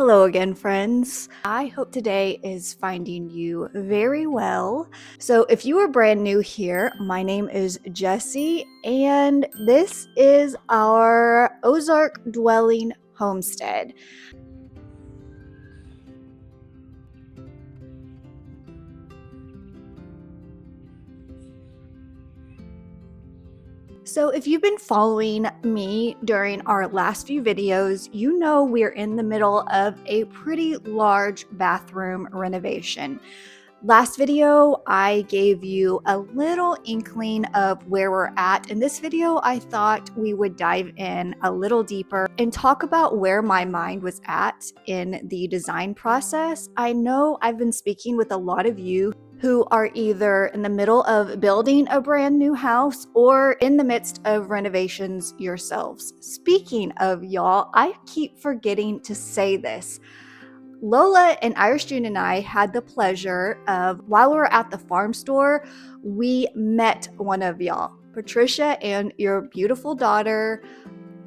Hello again, friends. I hope today is finding you very well. So, if you are brand new here, my name is Jessie, and this is our Ozark dwelling homestead. So, if you've been following me during our last few videos, you know we're in the middle of a pretty large bathroom renovation. Last video, I gave you a little inkling of where we're at. In this video, I thought we would dive in a little deeper and talk about where my mind was at in the design process. I know I've been speaking with a lot of you who are either in the middle of building a brand new house or in the midst of renovations yourselves. Speaking of y'all, I keep forgetting to say this. Lola and Irish June and I had the pleasure of, while we were at the farm store, we met one of y'all, Patricia and your beautiful daughter.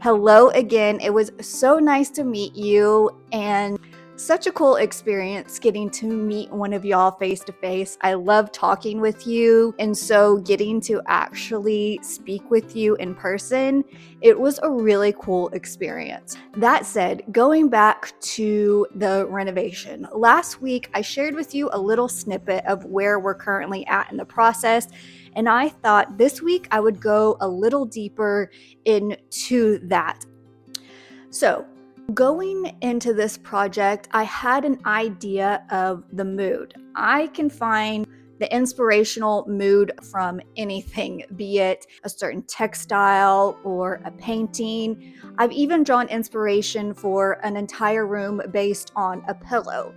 Hello again. It was so nice to meet you and such a cool experience getting to meet one of y'all face to face. I love talking with you, and so getting to actually speak with you in person, it was a really cool experience. That said, going back to the renovation, last week I shared with you a little snippet of where we're currently at in the process, and I thought this week I would go a little deeper into that. So, going into this project, I had an idea of the mood. I can find the inspirational mood from anything, be it a certain textile or a painting. I've even drawn inspiration for an entire room based on a pillow.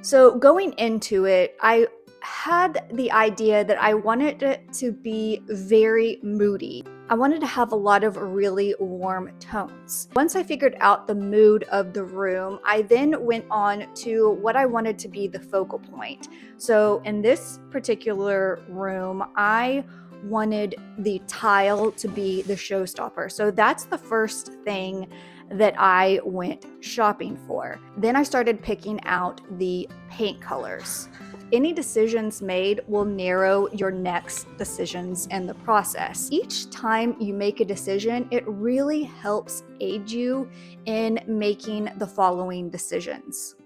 So, going into it, I had the idea that I wanted it to be very moody. I wanted to have a lot of really warm tones. Once I figured out the mood of the room, I then went on to what I wanted to be the focal point. So in this particular room, I wanted the tile to be the showstopper. So that's the first thing that I went shopping for. Then I started picking out the paint colors. Any decisions made will narrow your next decisions in the process. Each time you make a decision, it really helps aid you in making the following decisions.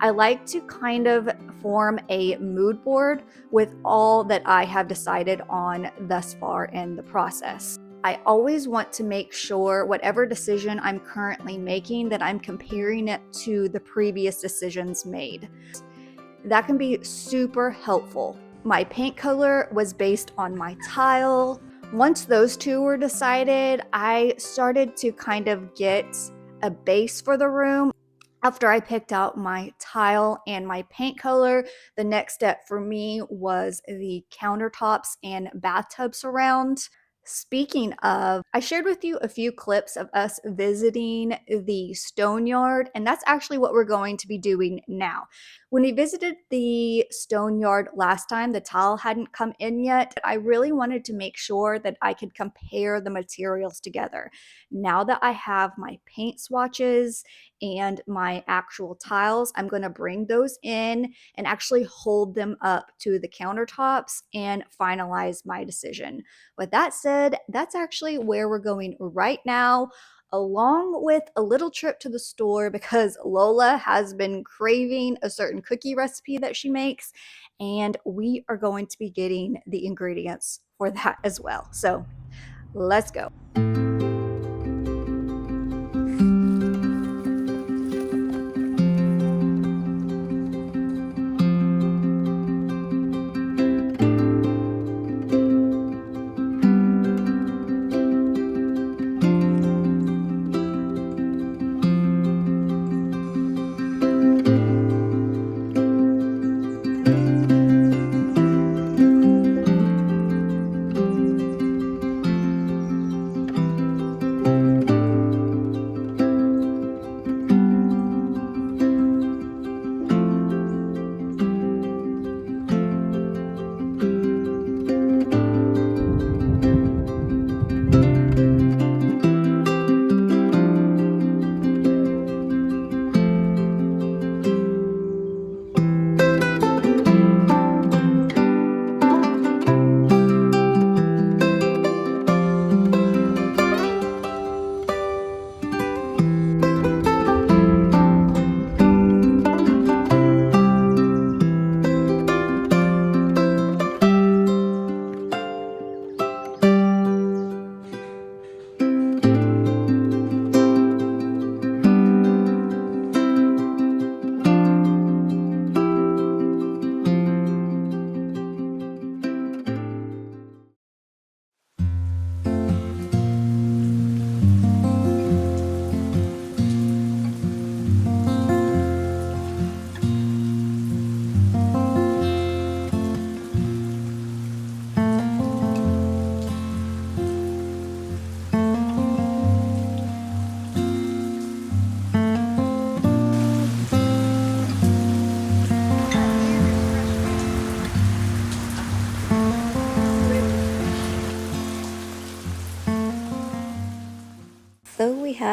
I like to kind of form a mood board with all that I have decided on thus far in the process. I always want to make sure whatever decision I'm currently making that I'm comparing it to the previous decisions made. That can be super helpful. My paint color was based on my tile. Once those two were decided, I started to kind of get a base for the room. After I picked out my tile and my paint color, the next step for me was the countertops and bathtub surround. Speaking of, I shared with you a few clips of us visiting the stone yard, and that's actually what we're going to be doing now. When we visited the stone yard last time, the tile hadn't come in yet. I really wanted to make sure that I could compare the materials together. Now that I have my paint swatches and my actual tiles, I'm going to bring those in and actually hold them up to the countertops and finalize my decision. With that said, that's actually where we're going right now, along with a little trip to the store because Lola has been craving a certain cookie recipe that she makes, and we are going to be getting the ingredients for that as well. So let's go.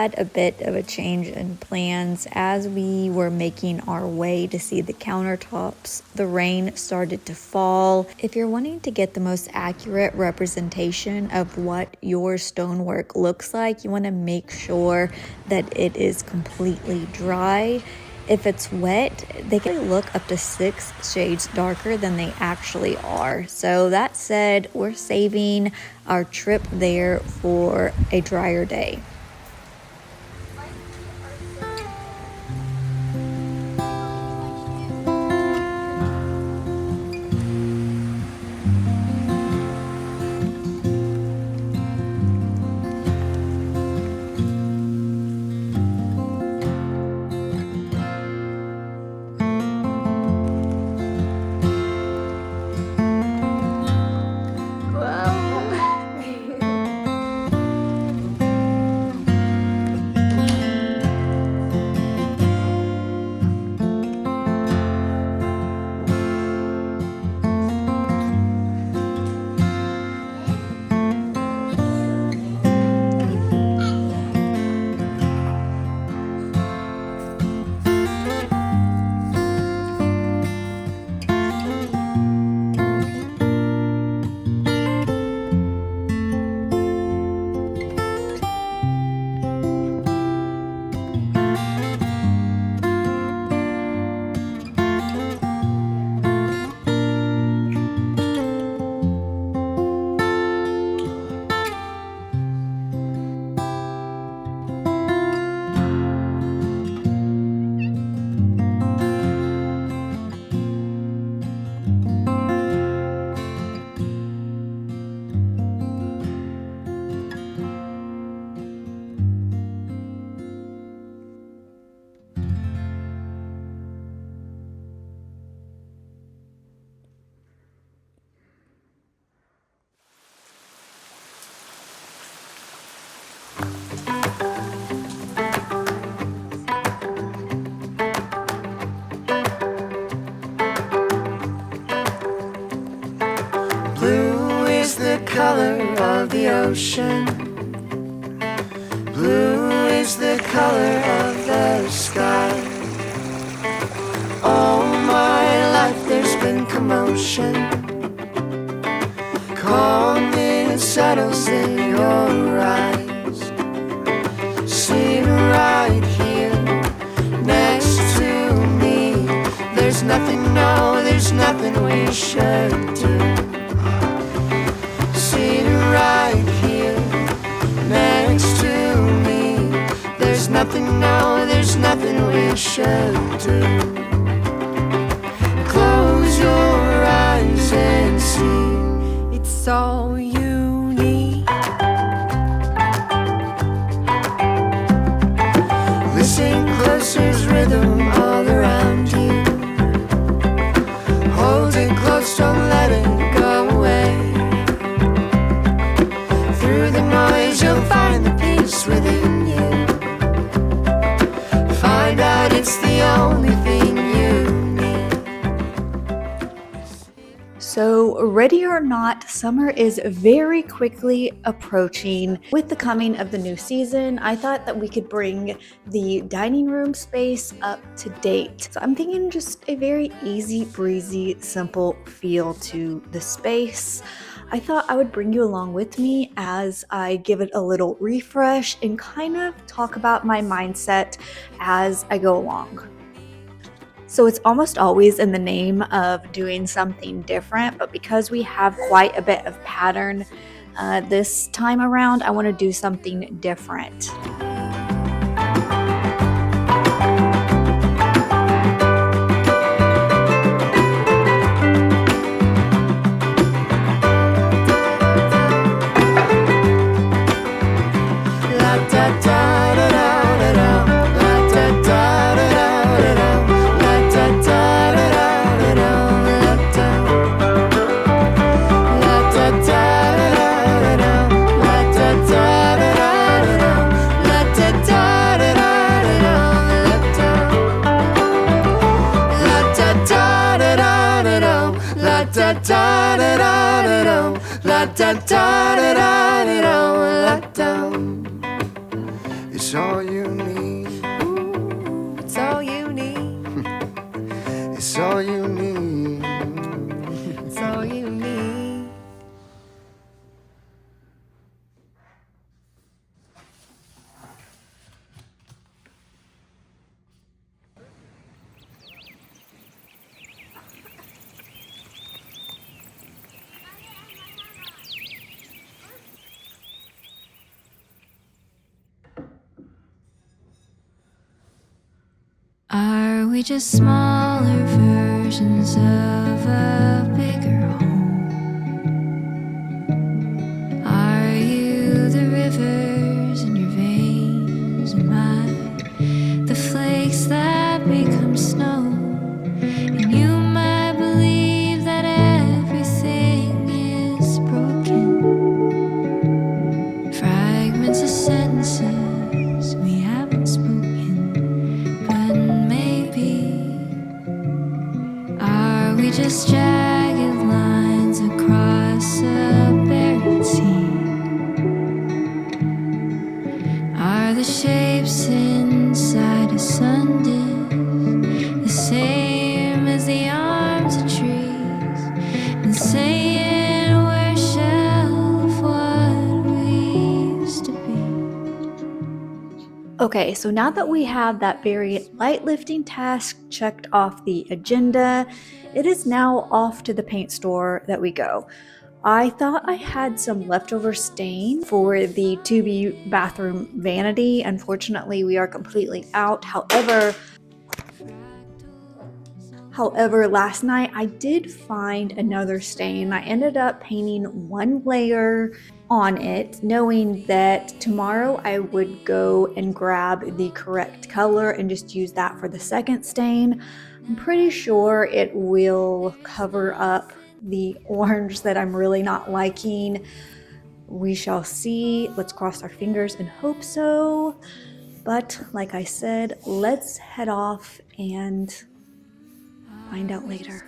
had a bit of a change in plans as we were making our way to see the countertops. The rain started to fall. If you're wanting to get the most accurate representation of what your stonework looks like, you want to make sure that it is completely dry. If it's wet, they can look up to 6 shades darker than they actually are. So that said, we're saving our trip there for a drier day. Blue is the color of the ocean. Blue is the color of the sky. All my life there's been commotion. Calmness settles in your eyes. Sit right here next to me. There's nothing, no, there's nothing we should do. Sit right here next to me. There's nothing, no, there's nothing we should do. Close your eyes and see, it's all you need. Listen close, there's rhythm all around you. Hold it close, don't let it go away. Through the noise you'll find the peace within you. Find out it's the only thing you need. So, ready or not, summer is very quickly approaching. With the coming of the new season, I thought that we could bring the dining room space up to date. So I'm thinking just a very easy breezy, simple feel to the space. I thought I would bring you along with me as I give it a little refresh and kind of talk about my mindset as I go along. So it's almost always in the name of doing something different, but because we have quite a bit of pattern this time around, I want to do something different. It's all need. It's all you need. Are we just smaller versions of a bigger home? Are you the rivers in your veins and mine, the flakes that become snow? And you might believe that everything is broken, fragments of sentences we haven't spoken, but maybe are we just jagged lines across a buried sea? Are the shapes inside a sundisk the same as the arms of trees, and saying we're a shell of what we used to be? Okay, so now that we have that very light lifting task checked off the agenda, it is now off to the paint store that we go. I thought I had some leftover stain for the 2B bathroom vanity. Unfortunately, we are completely out. However, last night I did find another stain. I ended up painting one layer on it, knowing that tomorrow I would go and grab the correct color and just use that for the second stain. I'm pretty sure it will cover up the orange that I'm really not liking. We shall see. Let's cross our fingers and hope so. But like I said, let's head off and find out later.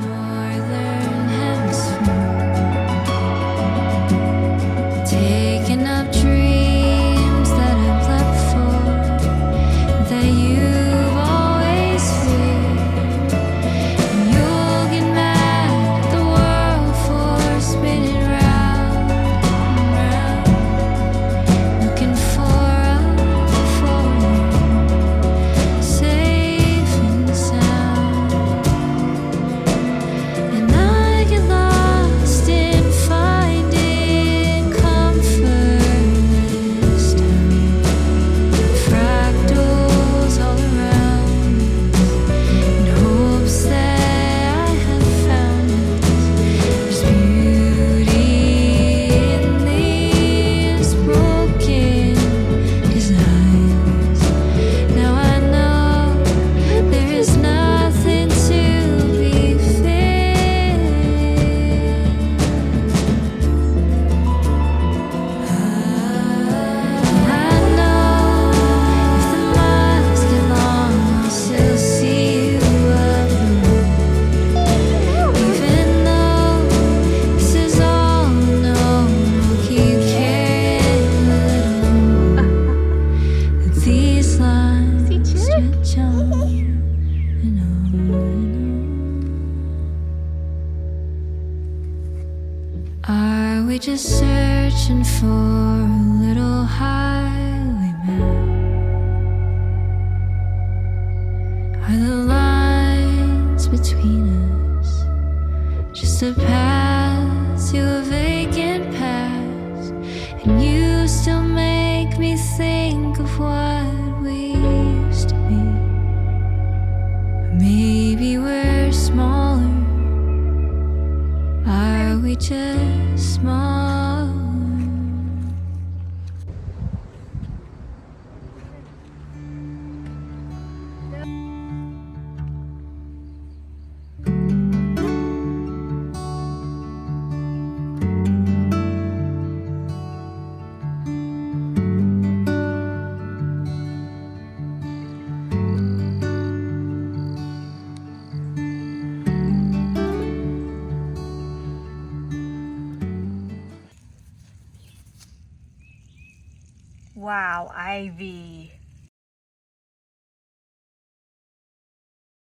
Northern hemisphere, taking up dreams that I've left for, that you've always feared. And you'll get mad at the world for spinning round and round, looking for a forward, safe and sound. And I get lost in finding comfort this time. Fractals all around, in hopes that I have found us. There's beauty in these broken designs. Now I know there is nothing to be feared. I know if the miles get long, I'll still see you up the road. Even though this is all unknown, I'll keep carrying a little. These lines stretch on and on and on. Are we just searching for a little highway map? Are the lines between us just a path to a vacant past? And you still make me think of what we used to be. Maybe we're smaller. Are we just small? Wow, Ivy.